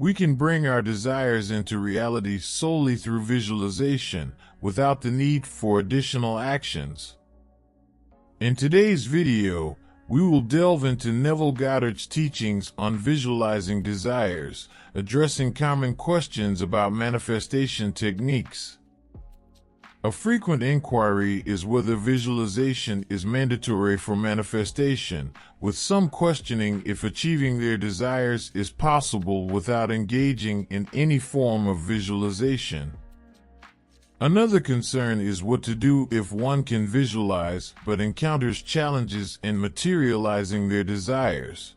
We can bring our desires into reality solely through visualization, without the need for additional actions. In today's video, we will delve into Neville Goddard's teachings on visualizing desires, addressing common questions about manifestation techniques. A frequent inquiry is whether visualization is mandatory for manifestation, with some questioning if achieving their desires is possible without engaging in any form of visualization. Another concern is what to do if one can visualize but encounters challenges in materializing their desires.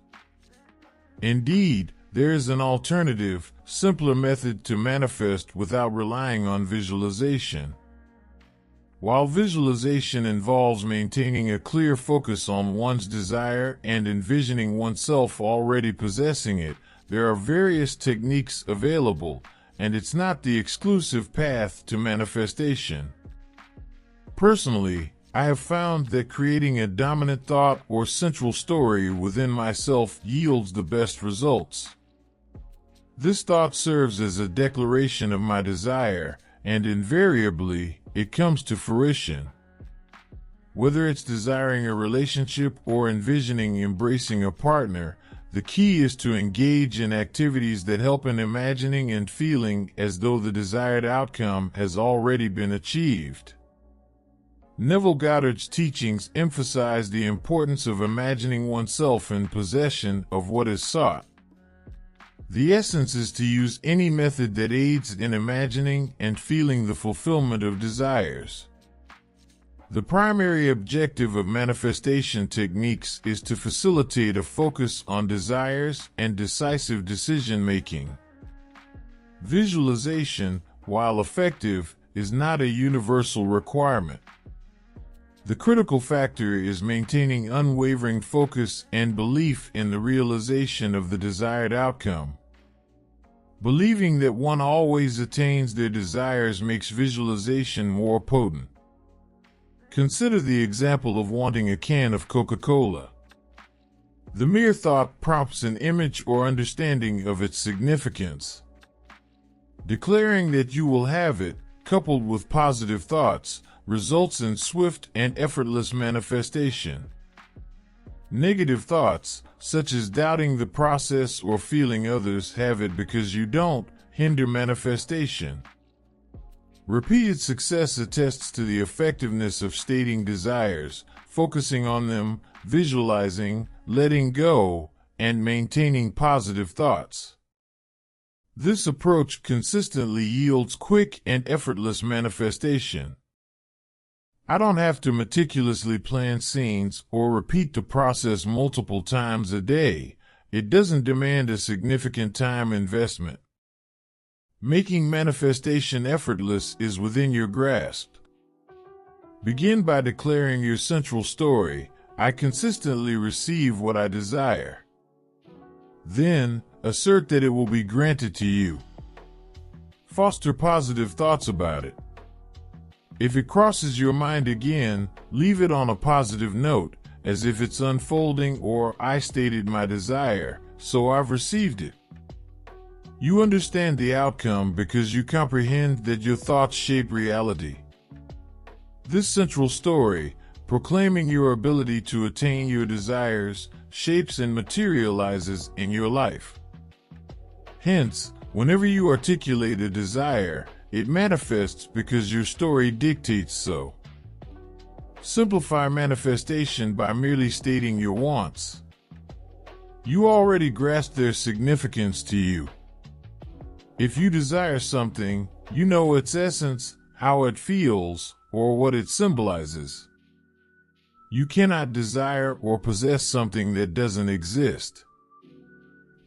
Indeed, there is an alternative, simpler method to manifest without relying on visualization. While visualization involves maintaining a clear focus on one's desire and envisioning oneself already possessing it, there are various techniques available, and it's not the exclusive path to manifestation. Personally, I have found that creating a dominant thought or central story within myself yields the best results. This thought serves as a declaration of my desire, and invariably, it comes to fruition. Whether it's desiring a relationship or envisioning embracing a partner, the key is to engage in activities that help in imagining and feeling as though the desired outcome has already been achieved. Neville Goddard's teachings emphasize the importance of imagining oneself in possession of what is sought. The essence is to use any method that aids in imagining and feeling the fulfillment of desires. The primary objective of manifestation techniques is to facilitate a focus on desires and decisive decision-making. Visualization, while effective, is not a universal requirement. The critical factor is maintaining unwavering focus and belief in the realization of the desired outcome. Believing that one always attains their desires makes visualization more potent. Consider the example of wanting a can of Coca-Cola. The mere thought prompts an image or understanding of its significance. Declaring that you will have it, coupled with positive thoughts, results in swift and effortless manifestation. Negative thoughts, such as doubting the process or feeling others have it because you don't, hinder manifestation. Repeated success attests to the effectiveness of stating desires, focusing on them, visualizing, letting go, and maintaining positive thoughts. This approach consistently yields quick and effortless manifestation. I don't have to meticulously plan scenes or repeat the process multiple times a day. It doesn't demand a significant time investment. Making manifestation effortless is within your grasp. Begin by declaring your central story. I consistently receive what I desire. Then, assert that it will be granted to you. Foster positive thoughts about it. If it crosses your mind again, leave it on a positive note, as if it's unfolding or I stated my desire, so I've received it. You understand the outcome because you comprehend that your thoughts shape reality. This central story, proclaiming your ability to attain your desires, shapes and materializes in your life. Hence, whenever you articulate a desire, it manifests because your story dictates so. Simplify manifestation by merely stating your wants. You already grasp their significance to you. If you desire something, you know its essence, how it feels, or what it symbolizes. You cannot desire or possess something that doesn't exist.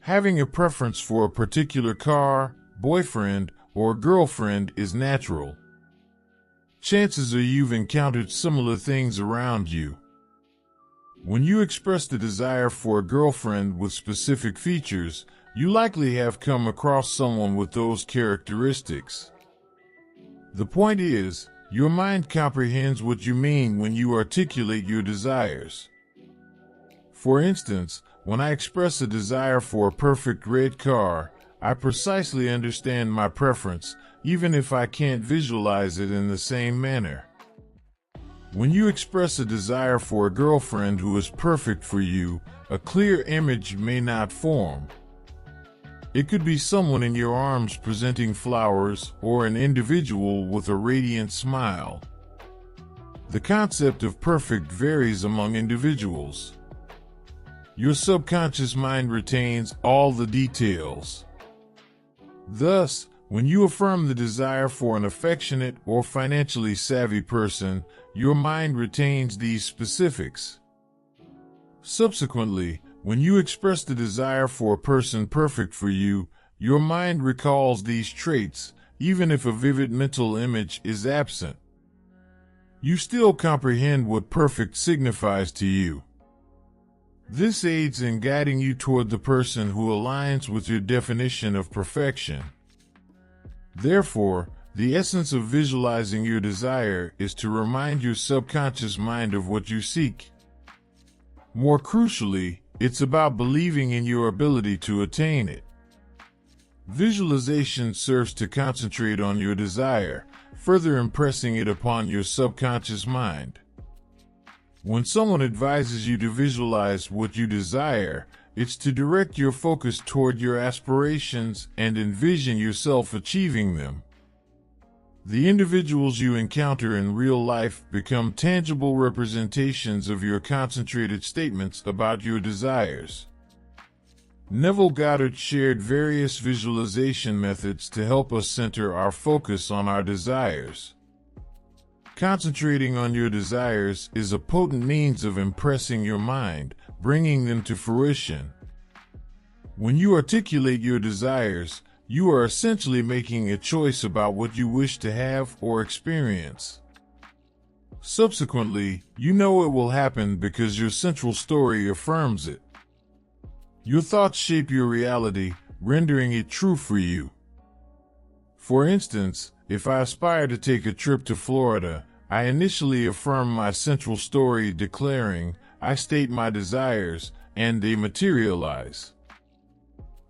Having a preference for a particular car, boyfriend, or girlfriend is natural. Chances are you've encountered similar things around you. When you express the desire for a girlfriend with specific features, you likely have come across someone with those characteristics. The point is, your mind comprehends what you mean when you articulate your desires. For instance, when I express a desire for a perfect red car, I precisely understand my preference, even if I can't visualize it in the same manner. When you express a desire for a girlfriend who is perfect for you, a clear image may not form. It could be someone in your arms presenting flowers, or an individual with a radiant smile. The concept of perfect varies among individuals. Your subconscious mind retains all the details. Thus, when you affirm the desire for an affectionate or financially savvy person, your mind retains these specifics. Subsequently, when you express the desire for a person perfect for you, your mind recalls these traits, even if a vivid mental image is absent. You still comprehend what perfect signifies to you. This aids in guiding you toward the person who aligns with your definition of perfection. Therefore, the essence of visualizing your desire is to remind your subconscious mind of what you seek. More crucially, it's about believing in your ability to attain it. Visualization serves to concentrate on your desire, further impressing it upon your subconscious mind. When someone advises you to visualize what you desire, it's to direct your focus toward your aspirations and envision yourself achieving them. The individuals you encounter in real life become tangible representations of your concentrated statements about your desires. Neville Goddard shared various visualization methods to help us center our focus on our desires. Concentrating on your desires is a potent means of impressing your mind, bringing them to fruition. When you articulate your desires, you are essentially making a choice about what you wish to have or experience. Subsequently, you know it will happen because your central story affirms it. Your thoughts shape your reality, rendering it true for you. For instance, if I aspire to take a trip to Florida, I initially affirm my central story declaring, I state my desires, and they materialize.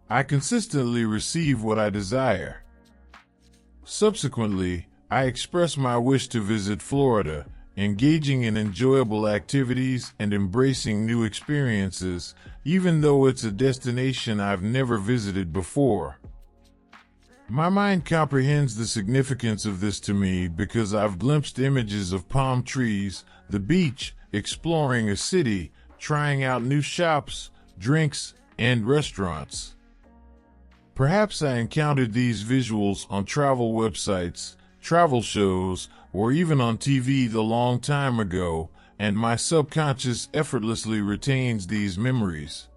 I consistently receive what I desire. Subsequently, I express my wish to visit Florida, engaging in enjoyable activities and embracing new experiences, even though it's a destination I've never visited before. My mind comprehends the significance of this to me because I've glimpsed images of palm trees, the beach, exploring a city, trying out new shops, drinks, and restaurants. Perhaps I encountered these visuals on travel websites, travel shows, or even on TV a long time ago, and my subconscious effortlessly retains these memories.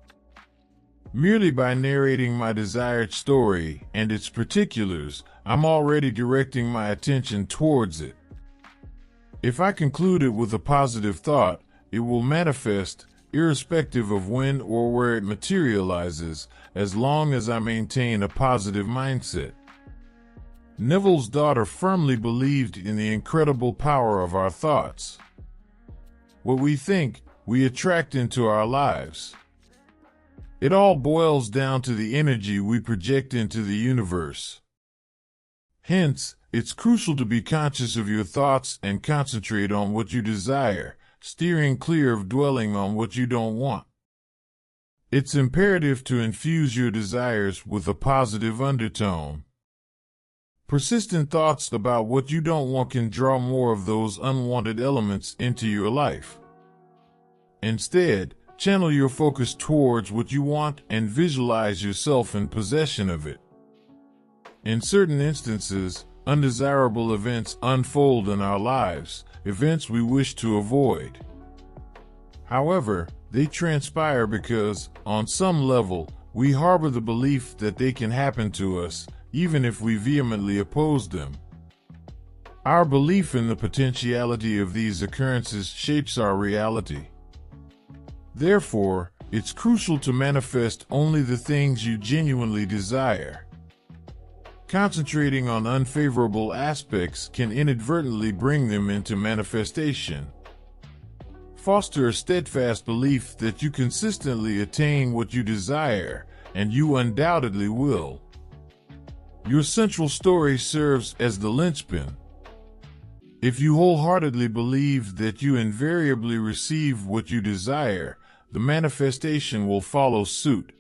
Merely by narrating my desired story and its particulars, I'm already directing my attention towards it. If I conclude it with a positive thought, it will manifest, irrespective of when or where it materializes, as long as I maintain a positive mindset. Neville's daughter firmly believed in the incredible power of our thoughts. What we think, we attract into our lives. It all boils down to the energy we project into the universe. Hence, it's crucial to be conscious of your thoughts and concentrate on what you desire, steering clear of dwelling on what you don't want. It's imperative to infuse your desires with a positive undertone. Persistent thoughts about what you don't want can draw more of those unwanted elements into your life. Instead, channel your focus towards what you want and visualize yourself in possession of it. In certain instances, undesirable events unfold in our lives, events we wish to avoid. However, they transpire because, on some level, we harbor the belief that they can happen to us, even if we vehemently oppose them. Our belief in the potentiality of these occurrences shapes our reality. Therefore, it's crucial to manifest only the things you genuinely desire. Concentrating on unfavorable aspects can inadvertently bring them into manifestation. Foster a steadfast belief that you consistently attain what you desire, and you undoubtedly will. Your central story serves as the linchpin. If you wholeheartedly believe that you invariably receive what you desire, the manifestation will follow suit.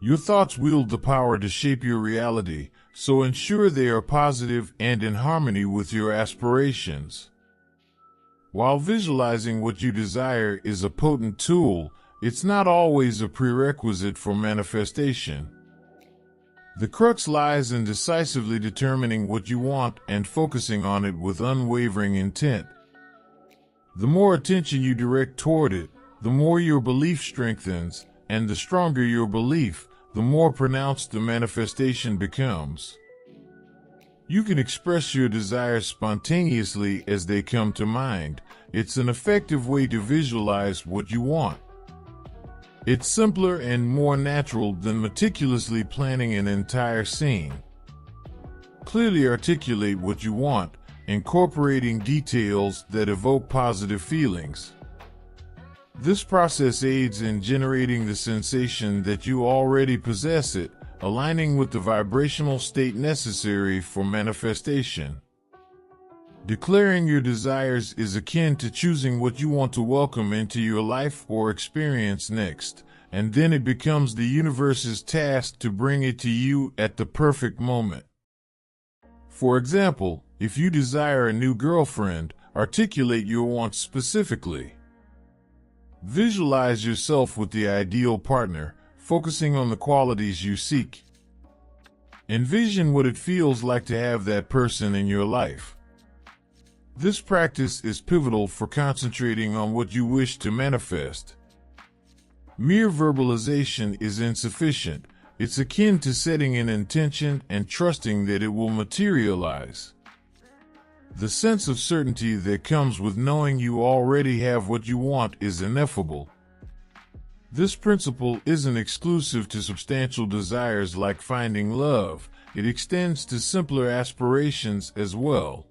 Your thoughts wield the power to shape your reality, so ensure they are positive and in harmony with your aspirations. While visualizing what you desire is a potent tool, it's not always a prerequisite for manifestation. The crux lies in decisively determining what you want and focusing on it with unwavering intent. The more attention you direct toward it, the more your belief strengthens, and the stronger your belief, the more pronounced the manifestation becomes. You can express your desires spontaneously as they come to mind. It's an effective way to visualize what you want. It's simpler and more natural than meticulously planning an entire scene. Clearly articulate what you want, incorporating details that evoke positive feelings. This process aids in generating the sensation that you already possess it, aligning with the vibrational state necessary for manifestation. Declaring your desires is akin to choosing what you want to welcome into your life or experience next, and then it becomes the universe's task to bring it to you at the perfect moment. For example, if you desire a new girlfriend, articulate your wants specifically. Visualize yourself with the ideal partner, focusing on the qualities you seek. Envision what it feels like to have that person in your life. This practice is pivotal for concentrating on what you wish to manifest. Mere verbalization is insufficient. It's akin to setting an intention and trusting that it will materialize. The sense of certainty that comes with knowing you already have what you want is ineffable. This principle isn't exclusive to substantial desires like finding love. It extends to simpler aspirations as well.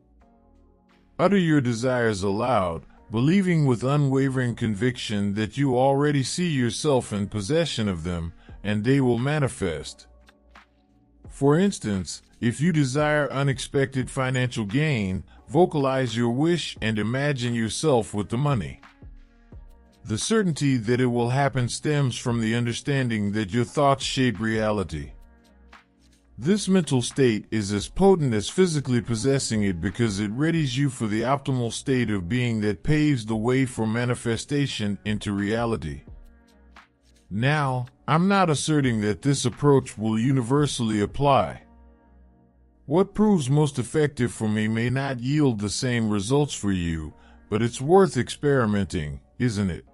Utter your desires aloud, believing with unwavering conviction that you already see yourself in possession of them, and they will manifest. For instance, if you desire unexpected financial gain, vocalize your wish and imagine yourself with the money. The certainty that it will happen stems from the understanding that your thoughts shape reality. This mental state is as potent as physically possessing it because it readies you for the optimal state of being that paves the way for manifestation into reality. Now, I'm not asserting that this approach will universally apply. What proves most effective for me may not yield the same results for you, but it's worth experimenting, isn't it?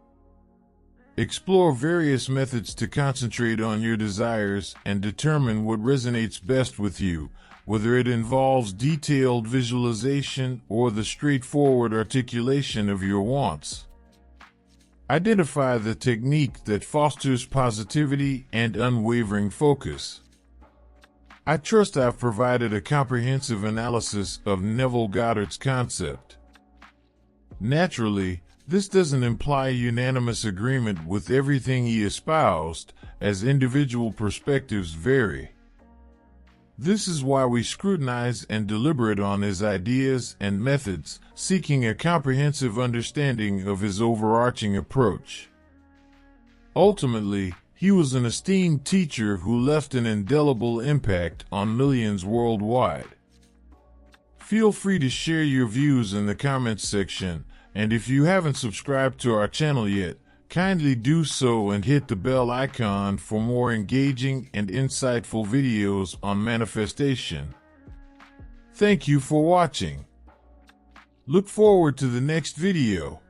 Explore various methods to concentrate on your desires and determine what resonates best with you, whether it involves detailed visualization or the straightforward articulation of your wants. Identify the technique that fosters positivity and unwavering focus. I trust I've provided a comprehensive analysis of Neville Goddard's concept. Naturally, this doesn't imply unanimous agreement with everything he espoused, as individual perspectives vary. This is why we scrutinize and deliberate on his ideas and methods, seeking a comprehensive understanding of his overarching approach. Ultimately, he was an esteemed teacher who left an indelible impact on millions worldwide. Feel free to share your views in the comments section, and if you haven't subscribed to our channel yet, kindly do so and hit the bell icon for more engaging and insightful videos on manifestation. Thank you for watching. Look forward to the next video.